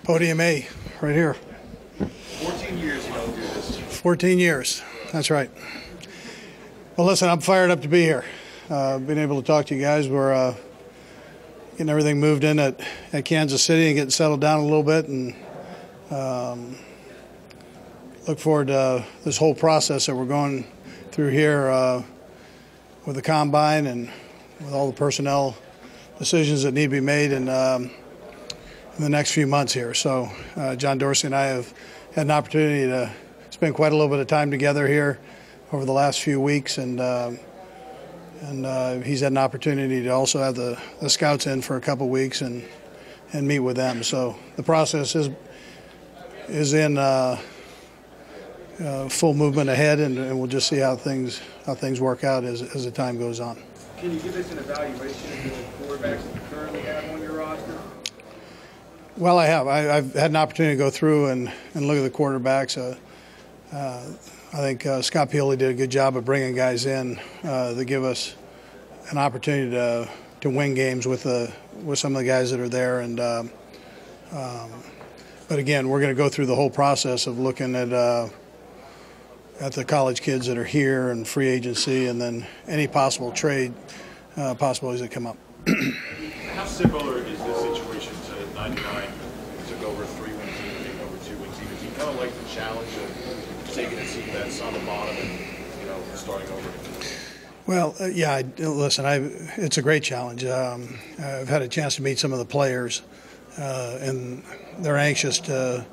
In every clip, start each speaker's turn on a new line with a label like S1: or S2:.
S1: Podium A, right here.
S2: 14 years you don't do this.
S1: 14 years, that's right. Well, listen, I'm fired up to be here. Being able to talk to you guys. We're getting everything moved in at Kansas City and getting settled down a little bit, and look forward to this whole process that we're going through here with the combine and with all the personnel decisions that need to be made in the next few months here. So John Dorsey and I have had an opportunity to spend quite a little bit of time together here over the last few weeks, and he's had an opportunity to also have the scouts in for a couple weeks and meet with them. So the process is in full movement ahead, and we'll just see how things work out as the time goes on.
S2: Can you give us an evaluation of the quarterbacks that you currently have on your roster?
S1: Well, I have. I've had an opportunity to go through and look at the quarterbacks. I think Scott Pioli did a good job of bringing guys in that give us an opportunity to win games with some of the guys that are there. And but again, we're going to go through the whole process of looking at the college kids that are here and free agency, and then any possible trade possibilities that come up.
S3: How similar is this situation to '99? Took over a 3-win team, taking over a 2-win team. Do you kind of like the challenge of taking a team that's on the bottom and starting over?
S1: Well, yeah. Listen, it's a great challenge. I've had a chance to meet some of the players, and they're anxious to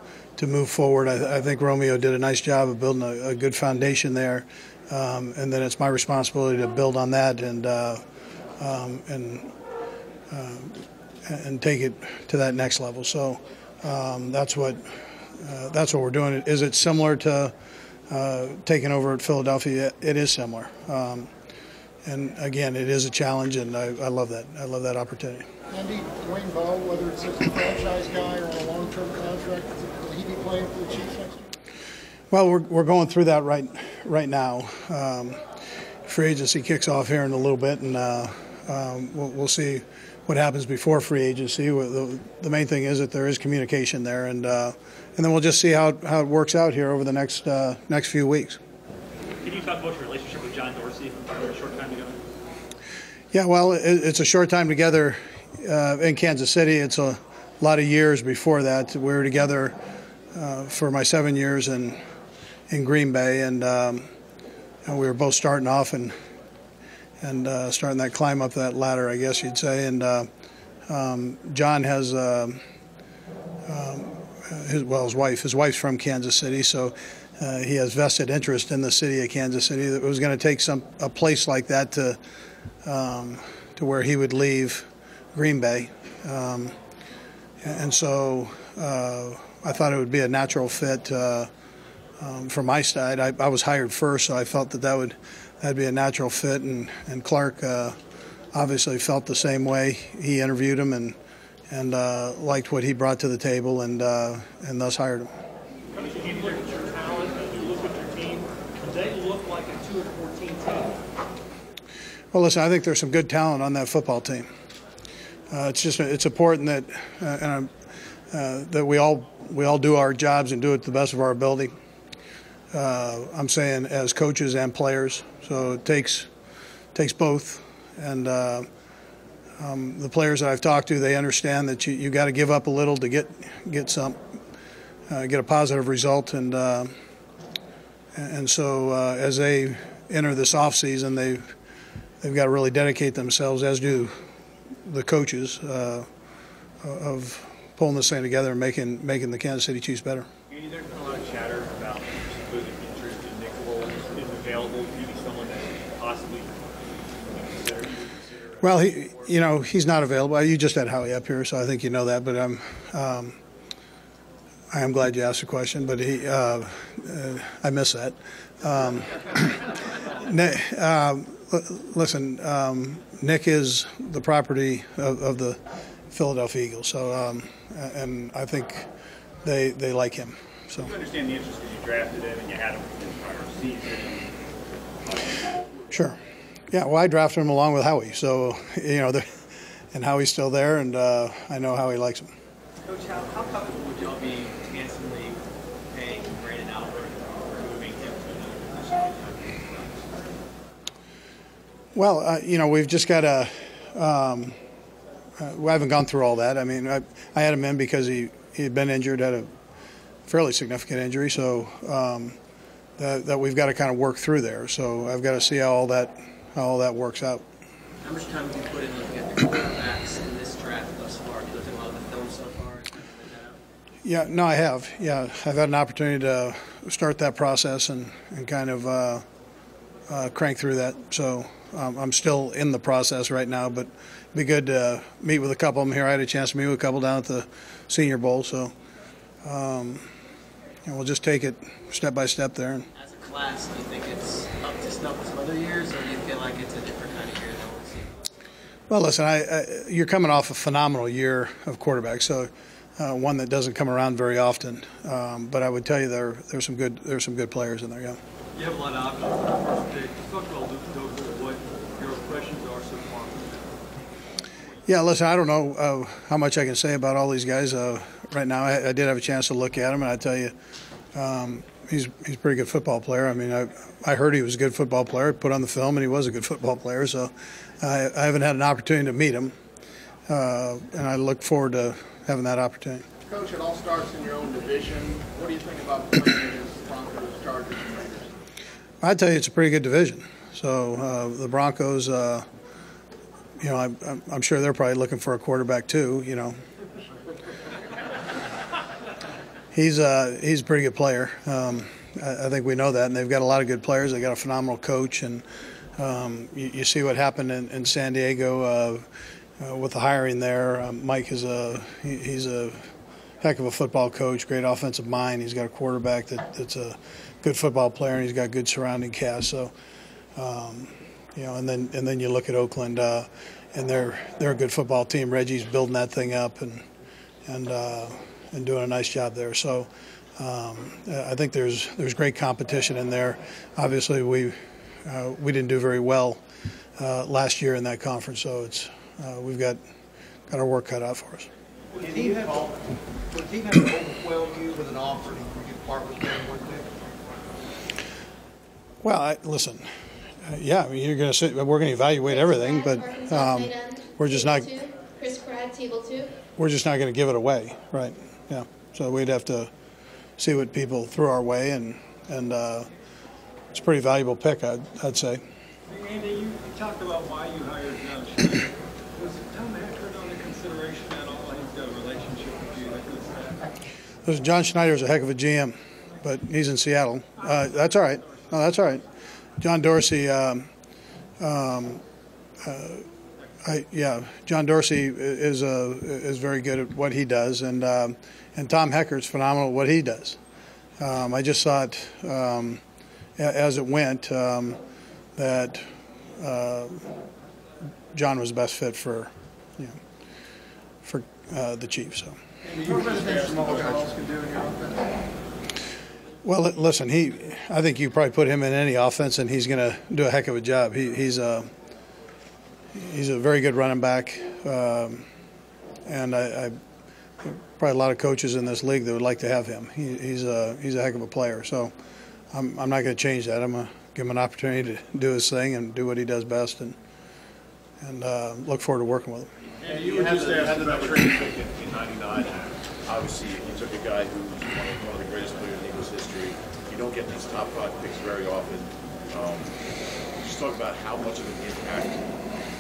S1: move forward. I think Romeo did a nice job of building a good foundation there, and then it's my responsibility to build on that and take it to that next level. So that's what we're doing. Is it similar to taking over at Philadelphia? It is similar, and again, it is a challenge, and I love that. I love that opportunity.
S4: Andy, Dwayne Bowe, whether it's a franchise guy or on a long-term contract, will he be playing for the Chiefs next year?
S1: Well, we're going through that right now. Free agency kicks off here in a little bit, and we'll see what happens before free agency. The main thing is that there is communication there, and then we'll just see how it works out here over the next few weeks.
S5: Can you talk about your relationship with John Dorsey for a short time together? Yeah,
S1: well, it's a short time together in Kansas City. It's a lot of years before that. We were together for my 7 years in Green Bay, and we were both starting off and starting that climb up that ladder, I guess you'd say. And John has his wife's from Kansas City, so he has vested interest in the city of Kansas City. That it was going to take a place like that to where he would leave Green Bay, and so I thought it would be a natural fit from my side. I was hired first, so I felt that'd be a natural fit, and Clark obviously felt the same way. He interviewed him and liked what he brought to the table, and thus hired him.
S5: As you look at your talent, as you look at your team, do they look like a 2-14 team?
S1: Well, listen, I think there's some good talent on that football team. It's important that that we all do our jobs and do it to the best of our ability. I'm saying as coaches and players, so it takes both. And the players that I've talked to, they understand that you got to give up a little to get a positive result. And so as they enter this off season, they've got to really dedicate themselves, as do the coaches, of pulling this thing together and making the Kansas City Chiefs better.
S5: There's been a lot of chatter about supposed interest in Nick Foles. Is available to be someone that possibly consider?
S1: Well, he's not available. You just had Howie up here, so I think you know that. But I am glad you asked the question. But I miss that. Listen, Nick is the property of the Philadelphia Eagles, so and I think they like him. So.
S5: You understand the interest because you drafted him and you had him in the prior season.
S1: Sure. Yeah. Well, I drafted him along with Howie, so and Howie's still there, and I know Howie likes him.
S2: Coach, how comfortable would you
S5: be handsomely paying Brandon Albert or moving him to another position?
S1: Well, we've just got to. We haven't gone through all that. I mean, I had him in because he had been injured, had a fairly significant injury, so that we've got to kind of work through there. So I've got to see how all that works out.
S6: How much time have you put in looking at the quarterbacks in this draft thus far? Have you looked at a lot of the film so far?
S1: Yeah, no, I have. Yeah, I've had an opportunity to start that process and kind of crank through that. So I'm still in the process right now, but it'd be good to meet with a couple of them here. I had a chance to meet with a couple down at the Senior Bowl, so we'll just take it step by step there.
S6: As a class, do you think it's up to snuff with some other years, or do you feel like it's a different kind of year than we've seen?
S1: Well, listen, you're coming off a phenomenal year of quarterback, so one that doesn't come around very often. But I would tell you there's some good players in there. Yeah.
S5: You have a lot of options for the first pick. Let's talk about Luke Dozier, what your impressions are so far.
S1: Yeah, listen, I don't know how much I can say about all these guys right now. I did have a chance to look at him, and I tell you, he's a pretty good football player. I mean, I heard he was a good football player. I put on the film, and he was a good football player. So I haven't had an opportunity to meet him, and I look forward to having that opportunity.
S4: Coach, it all starts in your own division. What do you think about playing against Broncos, Chargers, and Raiders?
S1: I'd tell you it's a pretty good division. So the Broncos, I'm sure they're probably looking for a quarterback too. He's a pretty good player. I think we know that, and they've got a lot of good players. They got a phenomenal coach, and you see what happened in San Diego with the hiring there. Mike is he's a heck of a football coach, great offensive mind. He's got a quarterback that's a good football player, and he's got good surrounding cast. So, and then you look at Oakland, and they're a good football team. Reggie's building that thing up and doing a nice job there. So, I think there's great competition in there. Obviously, we didn't do very well last year in that conference, so we've got our work cut out for us.
S7: Would the team have to overwhelm you with an offer to you part with them one day?
S1: Well, listen. Yeah, I mean, we're going to evaluate everything, but we're just not. We're just not going to give it away, right? Yeah. So we'd have to see what people threw our way, and it's a pretty valuable pick, I'd say.
S5: Andy, you talked about why you hired John Schneider. Was Tom Hackert under consideration at all? He's got a relationship with you.
S1: Listen, John Schneider's a heck of a GM, but he's in Seattle. That's all right. No, that's all right. John Dorsey, John Dorsey is very good at what he does, and Tom Heckert's phenomenal at what he does. I just saw it as it went that John was the best fit for the Chiefs. So. Well, listen, I think you probably put him in any offense, and he's going to do a heck of a job. He's a very good running back, and I probably a lot of coaches in this league that would like to have him. He's a heck of a player. So I'm not going to change that. I'm going to give him an opportunity to do his thing and do what he does best, and look forward to working with him.
S3: And you had the number 3 pick in '99. Obviously, you took a guy who's one of the greatest players in Eagles history. You don't get these top 5 picks very often. Just talk about how much of an impact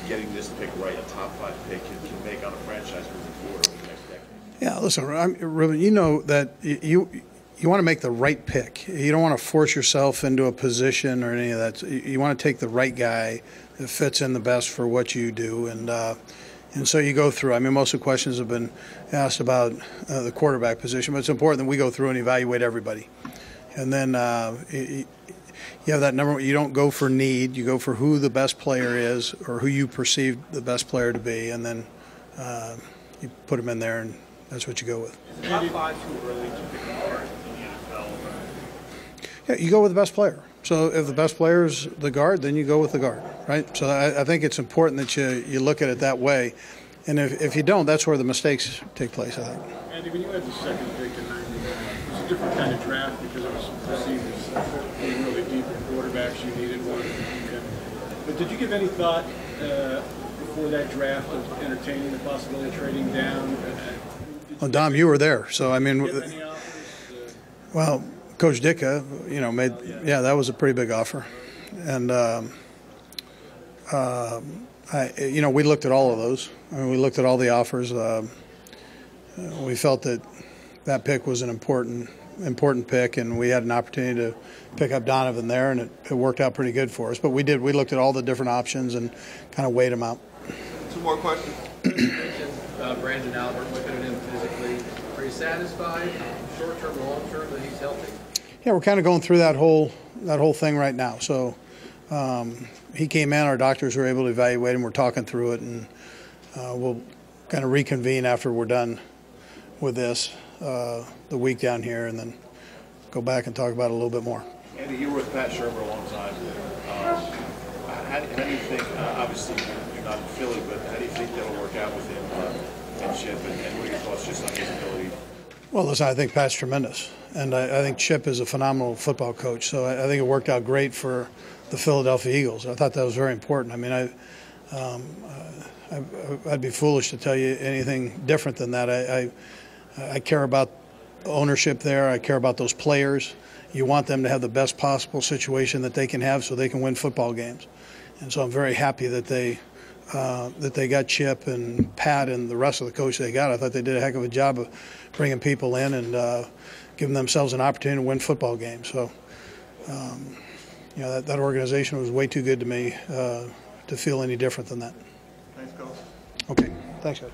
S3: getting this pick right, a top 5 pick, can make on a franchise moving forward over the next decade. Yeah, listen, Ruben, you know that you want to make the right pick. You don't want to force yourself into a position or any of that. You want to take the right guy that fits in the best for what you do, and so you go through. I mean, most of the questions have been asked about the quarterback position, but it's important that we go through and evaluate everybody. And then you have that number. You don't go for need. You go for who the best player is or who you perceive the best player to be, and then you put them in there, and that's what you go with.
S5: Is top 5 too early to pick a guard in the NFL?
S1: Yeah, you go with the best player. So if the best player is the guard, then you go with the guard, right? So I think it's important that you look at it that way. And if you don't, that's where the mistakes take place, I think.
S8: Andy, when you had the second pick in
S5: different kind of draft because it was perceived as being really deep in quarterbacks. You needed one. But did you give any thought before that draft of entertaining the possibility of trading down?
S1: Well, Dom, you were there, so I mean,
S5: Get any offers?
S1: well, Coach Dicka, made that was a pretty big offer, and we looked at all of those. I mean, we looked at all the offers. We felt that pick was an important pick, and we had an opportunity to pick up Donovan there, and it worked out pretty good for us. But we looked at all the different options and kind of weighed them out.
S7: Two more questions.
S8: You mentioned Brandon Albert looking at him physically. Are you satisfied, short term, long term, that he's healthy?
S1: Yeah, we're kind of going through that whole thing right now. So he came in, our doctors were able to evaluate him. We're talking through it, and we'll kind of reconvene after we're done with this the week down here, and then go back and talk about it a little bit more.
S3: Andy, you were with Pat Shermer a long time. How do you think, obviously you're not in Philly, but how do you think that'll work out with him and Chip, and what are your thoughts just on his ability?
S1: Well, listen, I think Pat's tremendous, and I think Chip is a phenomenal football coach, so I think it worked out great for the Philadelphia Eagles. I thought that was very important. I mean, I'd be foolish to tell you anything different than that. I care about ownership there. I care about those players. You want them to have the best possible situation that they can have so they can win football games. And so I'm very happy that they got Chip and Pat and the rest of the coach they got. I thought they did a heck of a job of bringing people in and giving themselves an opportunity to win football games. So, that organization was way too good to me to feel any different than that.
S7: Thanks, Coach.
S1: Okay. Thanks, guys.